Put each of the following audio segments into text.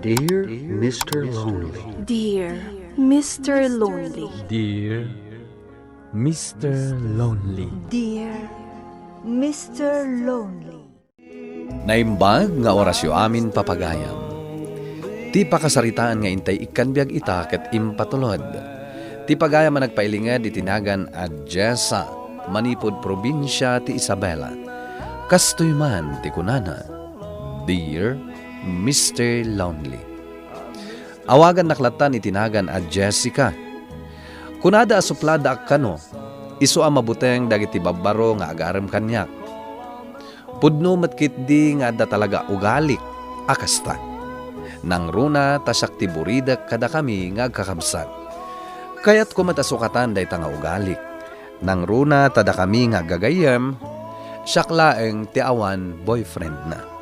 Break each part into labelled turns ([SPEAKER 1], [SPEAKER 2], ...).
[SPEAKER 1] Dear Mr. Lonely.
[SPEAKER 2] Dear Mr. Lonely.
[SPEAKER 3] Dear Mr. Lonely.
[SPEAKER 2] Dear Mr. Lonely.
[SPEAKER 4] Naimbag nga orasyo amin papagayam. Ti pakasaritaan nga intay ikanbiag ita ket impatulod. Ti pagayam nga nagpailingad itinagan at Jessa, manipod probinsya ti Isabela. Kastoy man ti kunana, Dear Mr. Lonely. Awagan naklatan itinagan at Jessica. Kunada asuplada akano, iso ang mabuteng dagiti babbaro nga agaram kanyak. Pudno matkit di nga da talaga ugalik, akasta. Nang runa tasak tiburidak kada kami nga kakabsat. Kaya't kumatasukatan day nga ugalik. Nang runa tada kami nga gagayam, syaklaeng ti awan boyfriend na.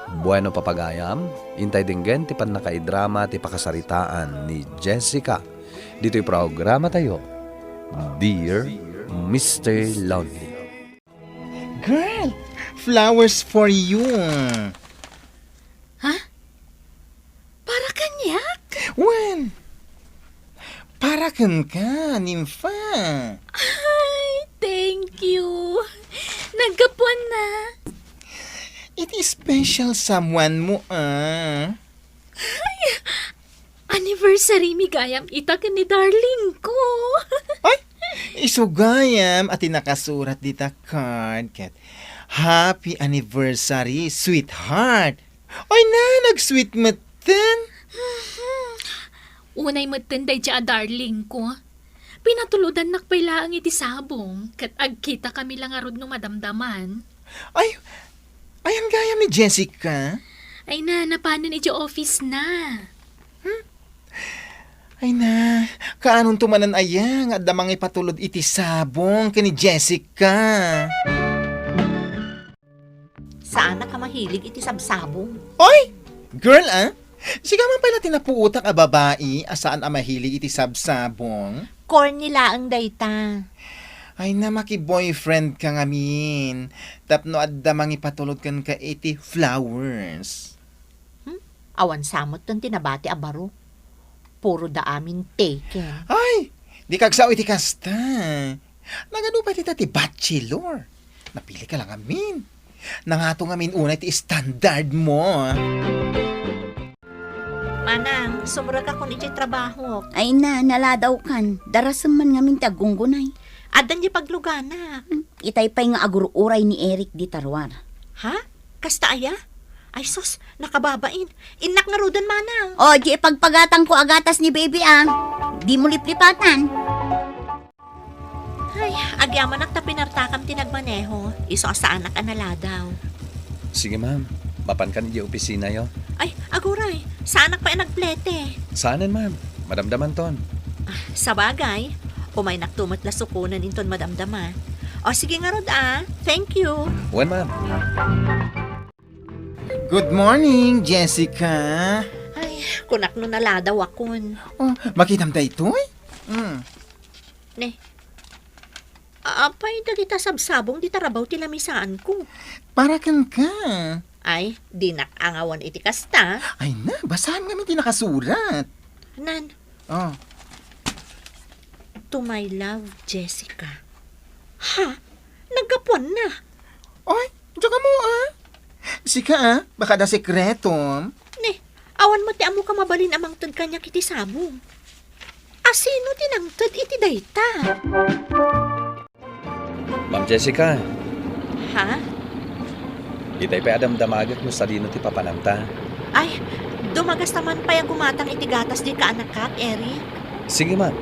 [SPEAKER 4] Bueno papagayam, intay dinggen ti pan nakaidrama ti pakasaritaan ni Jessica. Dito'y programa tayo, Dear Mr. Lonely.
[SPEAKER 5] Girl, flowers for you.
[SPEAKER 6] Ha? Para kanyak?
[SPEAKER 5] When? Para kan ka, nimfa.
[SPEAKER 6] Ay, thank you. Nagkapuan na.
[SPEAKER 5] It is special someone mo,
[SPEAKER 6] Anniversary mi gayam itaken ni darling ko.
[SPEAKER 5] Ay, isugayam at nakasurat dita card ket Happy Anniversary, sweetheart. Ay na, nag-sweet maten.
[SPEAKER 6] Unay matenday siya darling ko. Pinatuludan nakpailaang iti sabong kat agkita kami lang arod no madamdaman.
[SPEAKER 5] Ay, ang gayam ni Jessica.
[SPEAKER 6] Ay na, napanan iti office na.
[SPEAKER 5] Ay na, kaanon tumanan ayang at damang ipatulod iti sabong kini Jessica.
[SPEAKER 7] Saan na ka mahilig iti sabsabong?
[SPEAKER 5] Oy! Girl, Siga man pala tinapuutak a babae asaan a mahilig iti sabsabong.
[SPEAKER 7] Corn nila ang dayta.
[SPEAKER 5] Ay na maki-boyfriend ka ngamin. Tapno at damang ipatulod kan ka iti flowers.
[SPEAKER 7] Awan samot ton tinabati a baro. Puro da amin taken.
[SPEAKER 5] Ay! Di kagsaw iti kasta. Nagano pa ti bachelor. Napili ka lang amin. Nangato ngamin una iti standard mo.
[SPEAKER 7] Manang, sumura ka kung iti trabaho.
[SPEAKER 8] Ay na, naladaw kan. Darasam man ngamin tagunggunay.
[SPEAKER 7] Adan di paglugana.
[SPEAKER 8] Itay pa'y nga agururay ni Eric di tarwar.
[SPEAKER 7] Ha? Kasta aya? Ay sus, nakababain. Inak nga rudan manang.
[SPEAKER 8] O, di pagpagatang ko agatas ni baby Di mo liplipatan.
[SPEAKER 7] Ay, agyaman ak tapinartakam tinagmaneho. Iso sa anak analadaw.
[SPEAKER 4] Sige ma'am, mapan ka ni opisina yo.
[SPEAKER 7] Ay, aguray. Sa anak pa nagplete.
[SPEAKER 4] Saanan ma'am, madamdaman ton.
[SPEAKER 7] Sa bagay, umay naktumot la sukunan inton madamdama. O sige nga rod Thank you.
[SPEAKER 4] Wan ma'am.
[SPEAKER 5] Good morning, Jessica.
[SPEAKER 7] Ay, kunak no naladaw akon.
[SPEAKER 5] Oh, makitam da ito'y?
[SPEAKER 7] Ne. Apay, dagita sabsabong di tarabaw tilamisaan ko.
[SPEAKER 5] Para kan ka.
[SPEAKER 7] Ay, di nakangawan iti kasta.
[SPEAKER 5] Ay na, basahan nga may nakasurat.
[SPEAKER 7] Nan,
[SPEAKER 5] Oh.
[SPEAKER 7] to my love, Jessica. Ha? Nagkapuan na.
[SPEAKER 5] Ay, diyan ka mo Sika baka da sekreto.
[SPEAKER 7] Ne, awan mo ti amo ka mabalin amang tad kanya kiti sabong. Asino tinangtad iti dayta?
[SPEAKER 4] Ma'am Jessica,
[SPEAKER 7] Ha?
[SPEAKER 4] itay pa adamdamagak mo sa dino ti papananta.
[SPEAKER 7] Ay, dumagas naman pa yung gumatang iti gatas di ka anak ka, Eric.
[SPEAKER 4] Sige ma'am.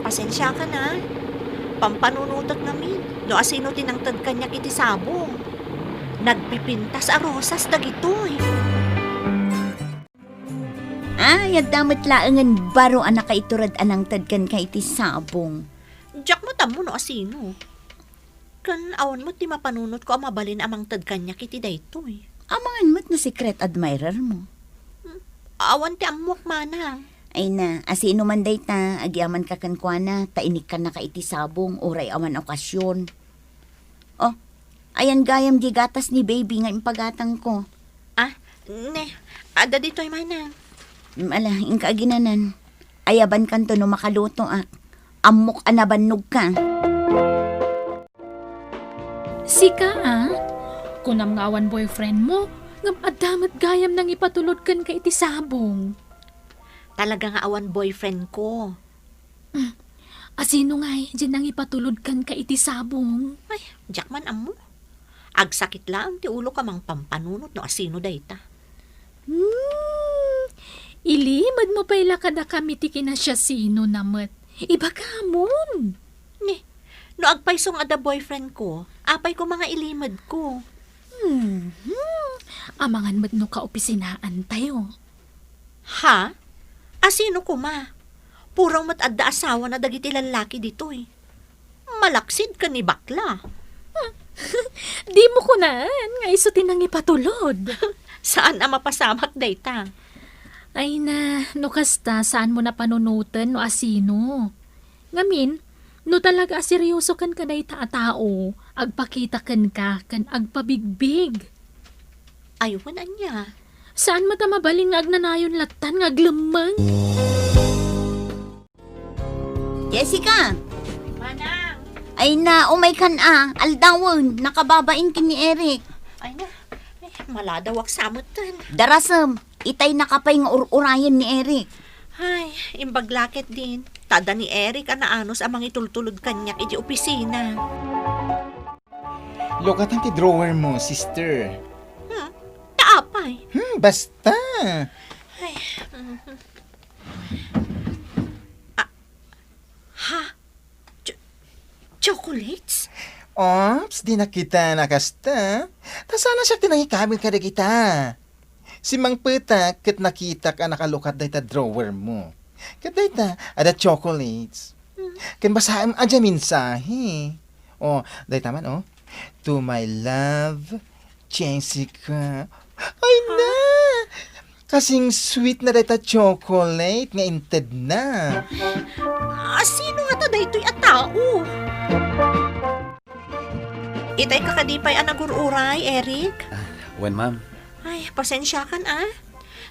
[SPEAKER 7] Pasensya ka na. Pampanunutot namin. No asino tinangtad kanya kiti sabong. Nagpipintas a rosas dagitoy.
[SPEAKER 8] Ay, agdamot laangan baro anak kaiturad anang tadkan ka iti sabong.
[SPEAKER 7] Diyak mo tamo no asino. Kan awan mo ti mapanunot ko ang mabalin amang tad kanya kiti daytoy.
[SPEAKER 8] Amangan mo't na secret admirer mo.
[SPEAKER 7] Awan ti amok manang.
[SPEAKER 8] Ay na, asino man day ta, agyaman ka kankwana, tainik ka na ka iti sabong, oray aman okasyon. Oh, ayan gayam di gatas ni baby nga impagatang ko.
[SPEAKER 7] Ne, Ada dito'y manang.
[SPEAKER 8] Ala, inka ginanan. Ayaban kanto no makaluto ak. Amok anabannog ka.
[SPEAKER 6] Sika kunam nga awan boyfriend mo, ngam adamat gayam nang ipatulod kan ka iti sabong.
[SPEAKER 7] Talaga nga awan boyfriend ko.
[SPEAKER 6] Asino nga dyan nang ipatulod kan ka iti sabong.
[SPEAKER 7] Ay, jakman amo. Agsakit lang ti ulo ka mang pampanunot no asino dayta.
[SPEAKER 6] Ilimad mo pa'y lakada kami ti kinasya sino namat. Iba ka mon.
[SPEAKER 7] No agpaysong ada boyfriend ko, apay ko mga ilimad ko.
[SPEAKER 6] Amangan mat no kaopisinaan tayo.
[SPEAKER 7] Ha? Asino ko ma? Puraw mat adda asawa na dagiti lalaki dito eh. Malaksid ka ni bakla.
[SPEAKER 6] Di mo kunaan, nga iso tinang ipatulod.
[SPEAKER 7] Saan ang mapasamak dayta?
[SPEAKER 6] Ay na, no kasta, saan mo na panunutan no asino? Ngamin, no talaga seryoso kan ka day tao, agpakita kan ka, kan agpabigbig.
[SPEAKER 7] Ayun anya.
[SPEAKER 6] Saan mo ta mabaling nga agnanayon latan nga aglamang?
[SPEAKER 8] Jessica!
[SPEAKER 7] Manang!
[SPEAKER 8] Ay na, umay kan aldawon, nakababain kin ni Eric.
[SPEAKER 7] Ay na, maladawak samutan.
[SPEAKER 8] Darasam, itay nakapay nga urayan ni Eric.
[SPEAKER 7] Ay, imbaglakit din. Tada ni Eric anaanos amang itultulod kanyak iti opisina.
[SPEAKER 5] Lokatan ti drawer mo, sister.
[SPEAKER 7] Taapay.
[SPEAKER 5] Basta.
[SPEAKER 7] Ha? Chocolates?
[SPEAKER 5] Ops, di na kita nakasta. Ta sana siya tinangikabil ka na kita. Si Mang Petak, kat nakita ka nakalukat day ta drawer mo. Kat day ta, ada chocolates. Kan basahan aja minsahe. Oh, day taman oh. To my love, Jessica. Ay na! Kasing sweet na day ta chocolate nga inted na.
[SPEAKER 7] Sino nga ta daytoy a tao? Itay kakadipay anagururay, Eric.
[SPEAKER 4] Wen, ma'am.
[SPEAKER 7] Ay, pasensya kan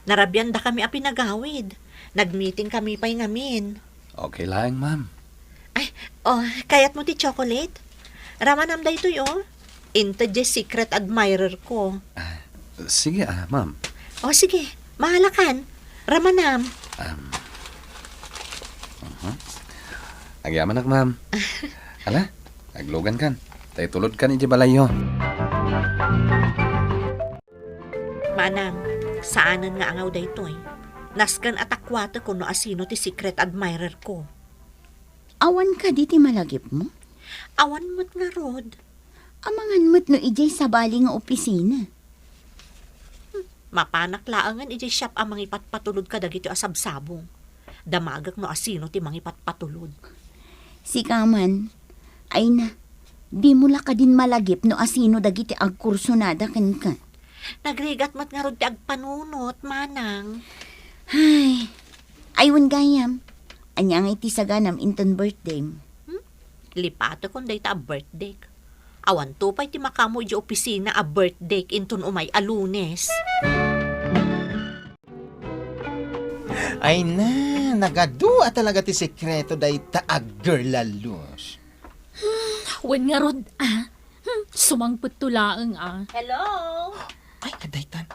[SPEAKER 7] Narabyan da kami a pinagawid. Nagmeeting kami pa'y ngamin.
[SPEAKER 4] Okay lang, ma'am.
[SPEAKER 7] Ay, kayat mo ti chocolate? Ramanam da ito Into the secret admirer ko.
[SPEAKER 4] Sige, ma'am.
[SPEAKER 7] Sige, mahalakan. Ramanam.
[SPEAKER 4] Agyaman ak, ma'am. Ala, aglogan kan. Tay tulod kan iti balayo.
[SPEAKER 7] Manang, saanan nga angaw da ito Naskan atakwata ko no asino ti secret admirer ko.
[SPEAKER 8] Awan ka di ti malagip mo?
[SPEAKER 7] Awan mo't nga rod.
[SPEAKER 8] Amangan mo't no ijay sa bali nga opisina.
[SPEAKER 7] Mapanak laangan iti shop ang mga ipatpatulod ka dagito asabsabong. Damagak no asino ti mga ipatpatulod.
[SPEAKER 8] Si Kaman, ay na, di mo la ka din malagip no asino dagiti agkursunada ken ka.
[SPEAKER 7] Nagrigat mat nga rod ti agpanunot, manang.
[SPEAKER 8] Ay, aywan gayam. Anya nga iti saganam inton birthday.
[SPEAKER 7] Lipata kon day ta a birthday. Awan to pa'y ti makamo iti opisina a birthday inton umay a Lunes.
[SPEAKER 5] Ay na, nagadua talaga ti sekreto day ta girl lalos.
[SPEAKER 6] Wen nga rod, sumangput tulaang
[SPEAKER 7] Hello?
[SPEAKER 5] Ay, kadaytan.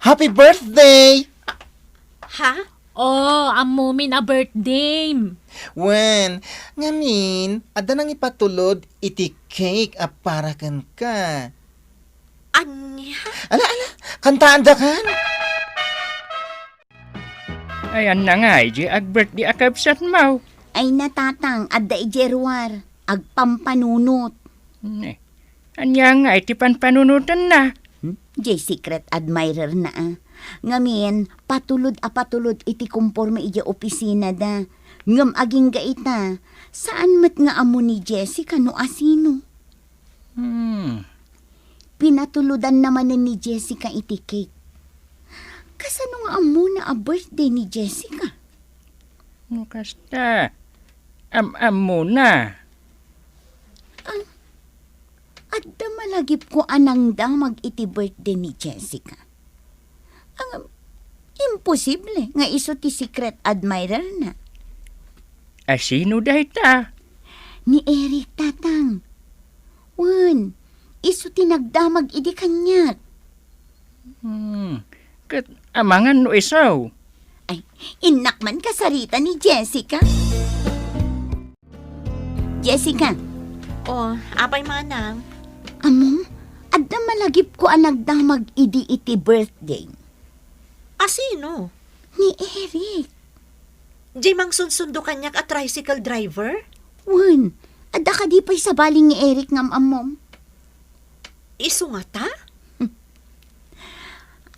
[SPEAKER 5] Happy birthday!
[SPEAKER 7] Ha?
[SPEAKER 6] Amo min a birthday.
[SPEAKER 5] Wen, ngamin, ada nang ipatulod iti cake a para kan ka.
[SPEAKER 7] Anya?
[SPEAKER 5] Ala, kantaan da kan?
[SPEAKER 9] Ayan na nga, iji ag-birthday akabsat mo.
[SPEAKER 8] Ay natatang, adda ijeruar, agpampanunot.
[SPEAKER 9] Anya nga, iti panpanunutan na.
[SPEAKER 8] Jay secret admirer na Ngamin, patulod iti kumporme iti opisina da. Ngam aging gaita, saan mat nga amo ni Jessica no asino? Pinatuludan naman ni Jessica iti cake. Kasano nga amo na a birthday ni Jessica?
[SPEAKER 9] Kasta, am na.
[SPEAKER 8] Adda malagip ko anang da mag iti birthday ni Jessica. Imposible nga iso ti secret admirer na.
[SPEAKER 9] Asino dayta?
[SPEAKER 8] Ni Eric tatang. Wen, iso ti nagdamag idi kanyak.
[SPEAKER 9] Kat amangan no isaw.
[SPEAKER 8] Ay, inakman ka sarita ni Jessica. Jessica,
[SPEAKER 7] O, apay manang.
[SPEAKER 8] amom, adda malagip ko ang nagdamag idi iti birthday.
[SPEAKER 7] Asino?
[SPEAKER 8] Ni Eric.
[SPEAKER 7] Di mang sunsundo kanyak at tricycle driver?
[SPEAKER 8] Wen, adda ka di pa'y sabaling ni Eric ngam amom.
[SPEAKER 7] Isu nga ta?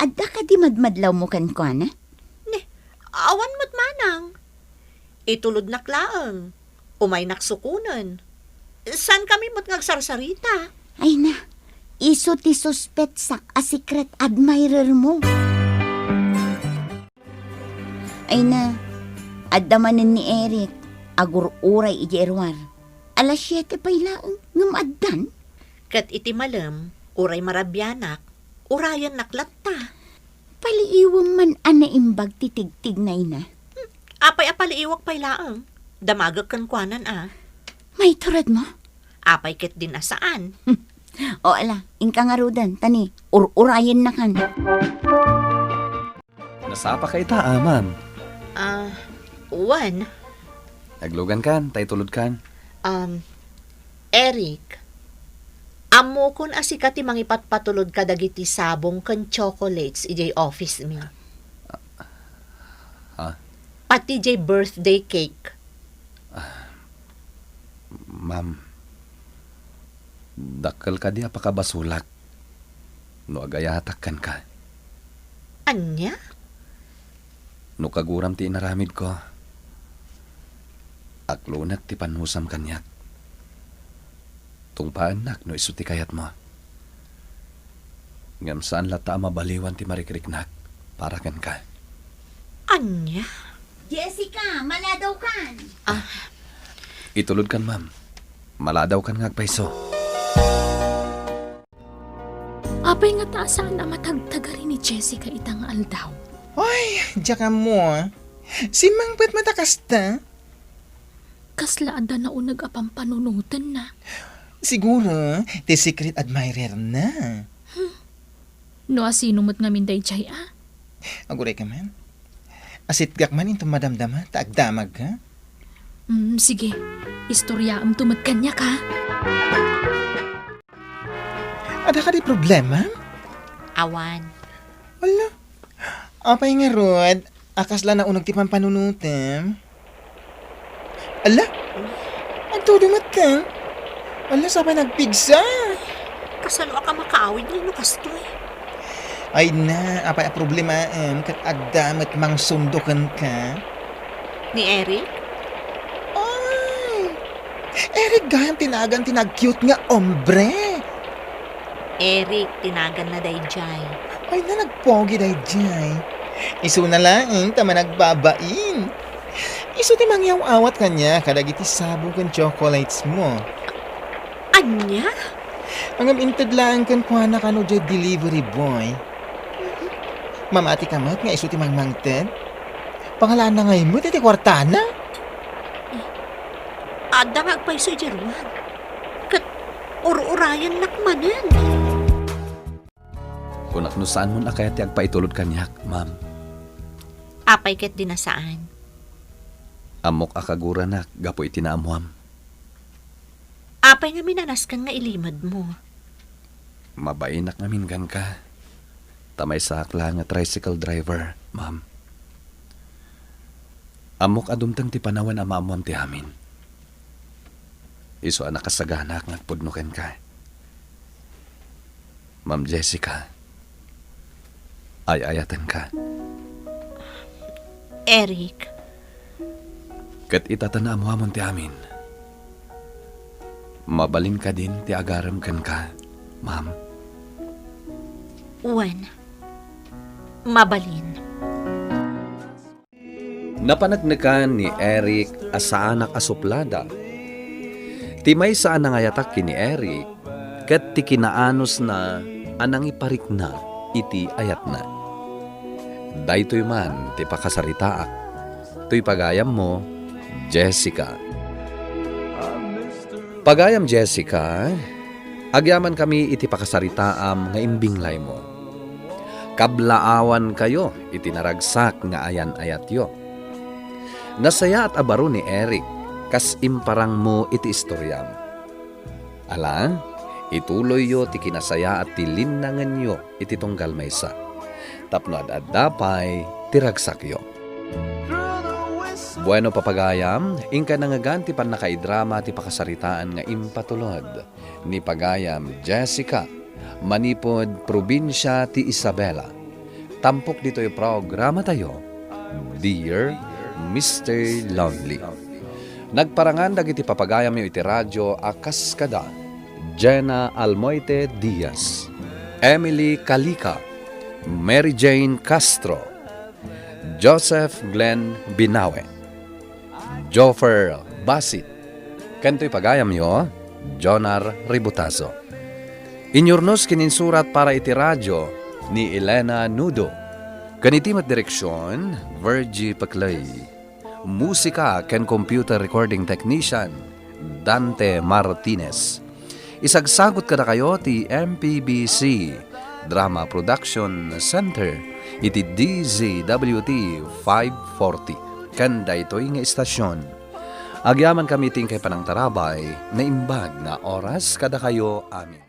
[SPEAKER 8] Adda ka di madmadlaw mo kan ko, na?
[SPEAKER 7] Awan mo't manang. Itulod na klaang. Umay naksukunan. San kami mo't ngagsarsarita?
[SPEAKER 8] Ay na, iso ti suspetsak a secret admirer mo. Ay na, addamanin ni Eric, agur-uray ijerwar. Alas 7 pa'y laang ngam addan.
[SPEAKER 7] Kat iti malam, uray marabyanak, urayan naklatta.
[SPEAKER 8] Paliiwang man ana imbag titigtig na ina.
[SPEAKER 7] Apay apaliiwak pay laang. Damagag kan kwanan
[SPEAKER 8] May turad mo?
[SPEAKER 7] Apay ket din asaan.
[SPEAKER 8] O ala, ingka nga rudan, tani, urayan na kan.
[SPEAKER 4] Nasapa kay ta, ma'am.
[SPEAKER 7] Juan,
[SPEAKER 4] Naglugan kan, tay tulod kan.
[SPEAKER 7] Eric, amo kun asika ti mangipatpatulod ka dagiti sabong kan chocolates ijay office mi. Pati jay birthday cake.
[SPEAKER 4] Ma'am, dakkel ka di apakabasulak. No agayatak kan ka.
[SPEAKER 7] Anya?
[SPEAKER 4] No kaguram ti inaramid ko. Aklunat ti panhusam kanyak. Tungpaan nak no isu ti kayat mo. Ngam saan lata mabaliwan ti marikriknak para kan ka.
[SPEAKER 7] Anya?
[SPEAKER 8] Jessica, maladaw kan.
[SPEAKER 4] Itulod kan, ma'am. Maladaw kan ngagpaiso.
[SPEAKER 6] Apay nga taasaan na matagtagari ni Jessica itang aldaw.
[SPEAKER 5] Ay, diya mo. Si Mang Pet matakas ta.
[SPEAKER 6] Kaslaan da na unag apang panunutan na.
[SPEAKER 5] Siguro, ti secret admirer na.
[SPEAKER 6] No asino mo't ngamin day jay
[SPEAKER 5] Aguray ka man. Asit gak man into madamdama, taagdamag ka.
[SPEAKER 6] Sige, istorya am tumad kanya ka.
[SPEAKER 5] Ada ka di problema?
[SPEAKER 7] Awan.
[SPEAKER 5] Wala. Apay nga rod, akas lang na unag ti pampanunutem. Ala, ang tudumat ka. Wala, sabay nagpigsa.
[SPEAKER 7] Kasano ka makaawid ni Lukastoy?
[SPEAKER 5] Ay na, apay a problema kat agdamat mang sundukan ka.
[SPEAKER 7] Ni Eric?
[SPEAKER 5] Ay, Eric gayam tinagan tinag-cute nga ombre.
[SPEAKER 7] Eric, tinagan na day jay.
[SPEAKER 5] Ay na, nagpogi day jay. Isu na lang, tama nagbabain. Isu ti mangyaw awat kanya, kadagiti sabong kan chocolates mo.
[SPEAKER 7] Anya?
[SPEAKER 5] Ang amintad lang kan kuha na kano dyan delivery boy. Mamati ka mat nga isu ti mangmangted. Pangalan na ngayon mo, titi kwartana.
[SPEAKER 7] Ada nga agpaiso Jerwan. Kat urayan nakmanan.
[SPEAKER 4] Kung naknusaan mo na kaya ti agpaitulod kanyak, ma'am.
[SPEAKER 7] Apay ket dinasaan.
[SPEAKER 4] Amok akagura nak, gapo itinaamuam.
[SPEAKER 7] Apay nga minanaskan nga ilimad mo.
[SPEAKER 4] Mabainak namin gan ka. Tamay sa akla nga tricycle driver, ma'am. Amok adumtang ti panawan amaamuam ti amin. Iso anak kasaganak ngagpudnuken ka. Ma'am Jessica, ay-ayatan ka.
[SPEAKER 7] Eric,
[SPEAKER 4] Kat itatanamuamon ti amin. Mabalin ka din ti agaram kan ka, ma'am.
[SPEAKER 7] Juan, mabalin.
[SPEAKER 4] Napanagnakan ni Eric asaanak asuplada. Timay saan nangayatak ki ni Eric, kat ti kinaanos na anang iparik na iti ayat na. Daytoy man ti pakasaritaak. Tuy pagayam mo, Jessica. Pagayam Jessica, agyaman kami iti pakasaritaam nga imbinglay mo. Kablaawan kayo iti naragsak nga ayan ayat yo. Nasaya at abaro ni Eric, kas imparang mo iti istoryam. Ala, ituloy yo ti kinasaya at ti linangan yo iti tunggal maysa. Tapno ad-adapay ti ragsak yo. Bueno papagayam, ingka nangagan ti panakaidrama ti pakasaritaan nga impatulod ni pagayam Jessica, manipod probinsya ti Isabela. Tampok dito yung programa tayo, Dear Mr. Lonely. Nagparangan dagiti papagayam yung iti radyo akas kada, Jenna Almoite Diaz, Emily Calica, Mary Jane Castro, Joseph Glenn Binawe, Joffer Basit, kanto'y pagayam yo, Jonar Ributazo. Inyurnos kininsurat para iti radyo ni Elena Nudo. Kanitimat direksyon, Virgie Paclay. Musika ken computer recording technician, Dante Martinez. Isagsagot kada kayo ti MPBC Drama Production Center iti DZWT 540. Kanda ito'y nga istasyon. Agyaman kami ting kay panang tarabay na imbag na oras kada kayo amin.